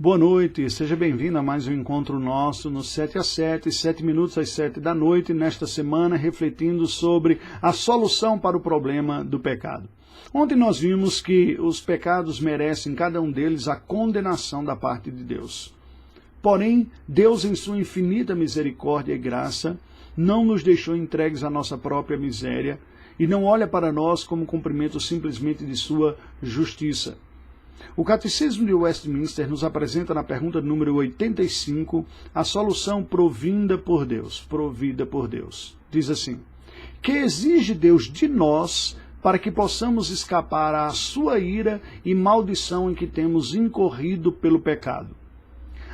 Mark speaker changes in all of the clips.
Speaker 1: Boa noite, seja bem-vindo a mais um encontro nosso no 7 às 7, 7 minutos às 7 da noite, nesta semana refletindo sobre a solução para o problema do pecado. Ontem nós vimos que os pecados merecem, cada um deles, a condenação da parte de Deus. Porém, Deus, em sua infinita misericórdia e graça, não nos deixou entregues à nossa própria miséria e não olha para nós como cumprimento simplesmente de sua justiça. O Catecismo de Westminster nos apresenta na pergunta número 85 a solução provida por Deus. Diz assim: que exige Deus de nós para que possamos escapar à sua ira e maldição em que temos incorrido pelo pecado.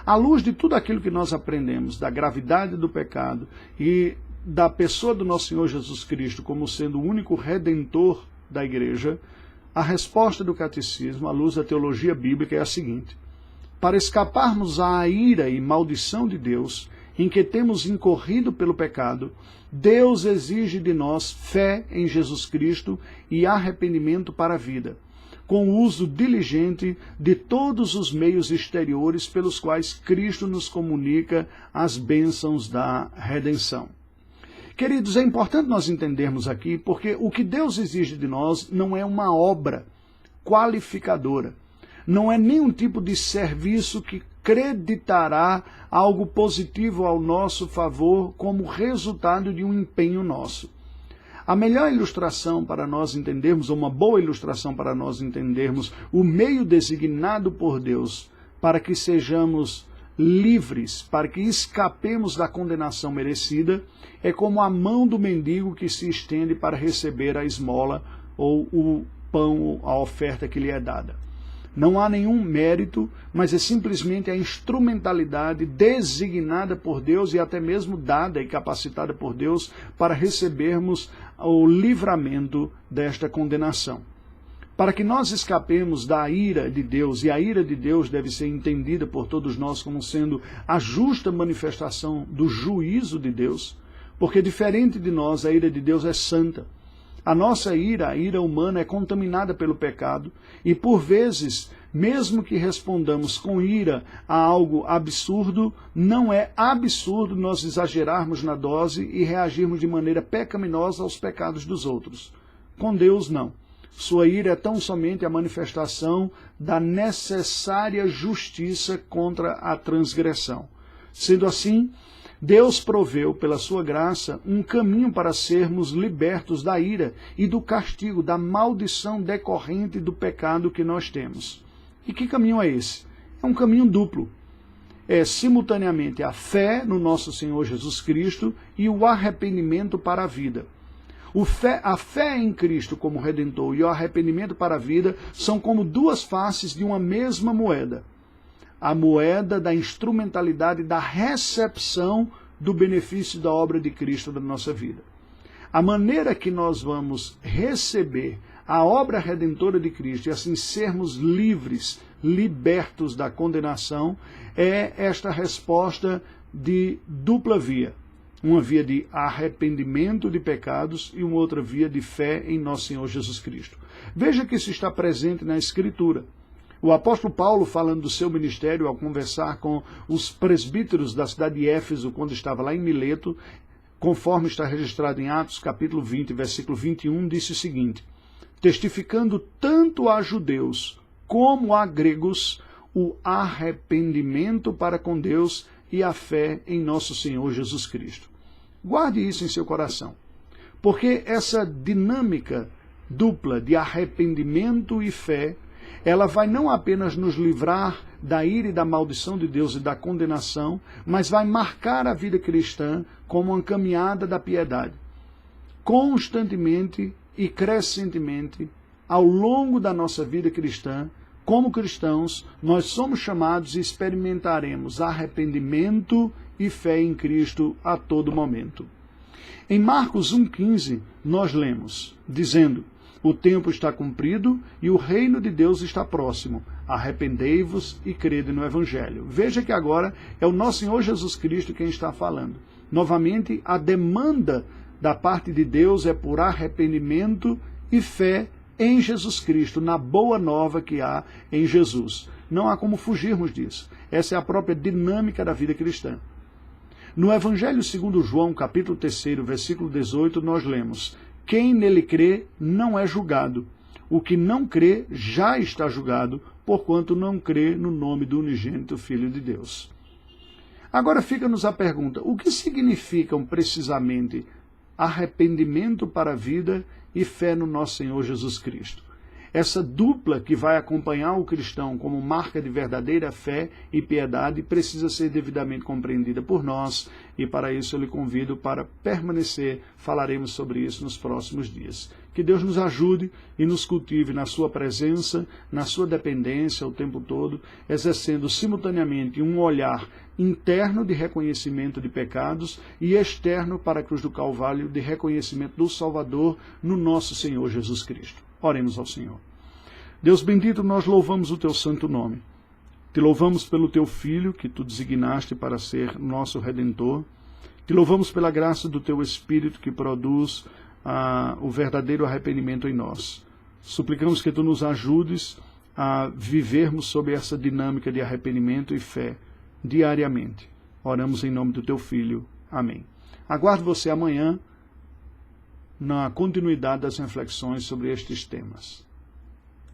Speaker 1: À luz de tudo aquilo que nós aprendemos, da gravidade do pecado e da pessoa do nosso Senhor Jesus Cristo como sendo o único redentor da igreja, a resposta do catecismo, à luz da teologia bíblica, é a seguinte: para escaparmos à ira e maldição de Deus, em que temos incorrido pelo pecado, Deus exige de nós fé em Jesus Cristo e arrependimento para a vida, com o uso diligente de todos os meios exteriores pelos quais Cristo nos comunica as bênçãos da redenção. Queridos, é importante nós entendermos aqui, porque o que Deus exige de nós não é uma obra qualificadora, não é nenhum tipo de serviço que creditará algo positivo ao nosso favor como resultado de um empenho nosso. A melhor ilustração para nós entendermos, ou uma boa ilustração para nós entendermos o meio designado por Deus para que sejamos livres, para que escapemos da condenação merecida, é como a mão do mendigo que se estende para receber a esmola ou o pão, a oferta que lhe é dada. Não há nenhum mérito, mas é simplesmente a instrumentalidade designada por Deus e até mesmo dada e capacitada por Deus para recebermos o livramento desta condenação. Para que nós escapemos da ira de Deus, e a ira de Deus deve ser entendida por todos nós como sendo a justa manifestação do juízo de Deus, porque diferente de nós, a ira de Deus é santa. A nossa ira, a ira humana, é contaminada pelo pecado e, por vezes, mesmo que respondamos com ira a algo absurdo, não é absurdo nós exagerarmos na dose e reagirmos de maneira pecaminosa aos pecados dos outros. Com Deus, não. Sua ira é tão somente a manifestação da necessária justiça contra a transgressão. Sendo assim, Deus proveu, pela sua graça, um caminho para sermos libertos da ira e do castigo, da maldição decorrente do pecado que nós temos. E que caminho é esse? É um caminho duplo. É simultaneamente a fé no nosso Senhor Jesus Cristo e o arrependimento para a vida. A fé em Cristo como Redentor e o arrependimento para a vida são como duas faces de uma mesma moeda. A moeda da instrumentalidade da recepção do benefício da obra de Cristo na nossa vida. A maneira que nós vamos receber a obra redentora de Cristo e assim sermos livres, libertos da condenação, é esta resposta de dupla via. Uma via de arrependimento de pecados e uma outra via de fé em nosso Senhor Jesus Cristo. Veja que isso está presente na Escritura. O apóstolo Paulo, falando do seu ministério, ao conversar com os presbíteros da cidade de Éfeso, quando estava lá em Mileto, conforme está registrado em Atos, capítulo 20, versículo 21, disse o seguinte: testificando tanto a judeus como a gregos o arrependimento para com Deus e a fé em nosso Senhor Jesus Cristo. Guarde isso em seu coração, porque essa dinâmica dupla de arrependimento e fé, ela vai não apenas nos livrar da ira e da maldição de Deus e da condenação, mas vai marcar a vida cristã como uma caminhada da piedade. Constantemente e crescentemente, ao longo da nossa vida cristã, como cristãos, nós somos chamados e experimentaremos arrependimento e fé em Cristo a todo momento. Em Marcos 1,15, nós lemos, dizendo: o tempo está cumprido e o reino de Deus está próximo. Arrependei-vos e crede no Evangelho. Veja que agora é o nosso Senhor Jesus Cristo quem está falando. Novamente, a demanda da parte de Deus é por arrependimento e fé em Jesus Cristo, na boa nova que há em Jesus. Não há como fugirmos disso. Essa é a própria dinâmica da vida cristã. No Evangelho segundo João, capítulo 3, versículo 18, nós lemos: quem nele crê não é julgado. O que não crê já está julgado, porquanto não crê no nome do unigênito Filho de Deus. Agora fica-nos a pergunta: o que significam precisamente arrependimento para a vida e fé no nosso Senhor Jesus Cristo? Essa dupla que vai acompanhar o cristão como marca de verdadeira fé e piedade precisa ser devidamente compreendida por nós, e para isso eu lhe convido para permanecer. Falaremos sobre isso nos próximos dias. Que Deus nos ajude e nos cultive na sua presença, na sua dependência o tempo todo, exercendo simultaneamente um olhar interno de reconhecimento de pecados e externo para a cruz do Calvário de reconhecimento do Salvador no nosso Senhor Jesus Cristo. Oremos ao Senhor. Deus bendito, nós louvamos o teu santo nome. Te louvamos pelo teu Filho, que tu designaste para ser nosso Redentor. Te louvamos pela graça do teu Espírito, que produz o verdadeiro arrependimento em nós. Suplicamos que tu nos ajudes a vivermos sob essa dinâmica de arrependimento e fé diariamente. Oramos em nome do teu Filho. Amém. Aguardo você amanhã na continuidade das reflexões sobre estes temas.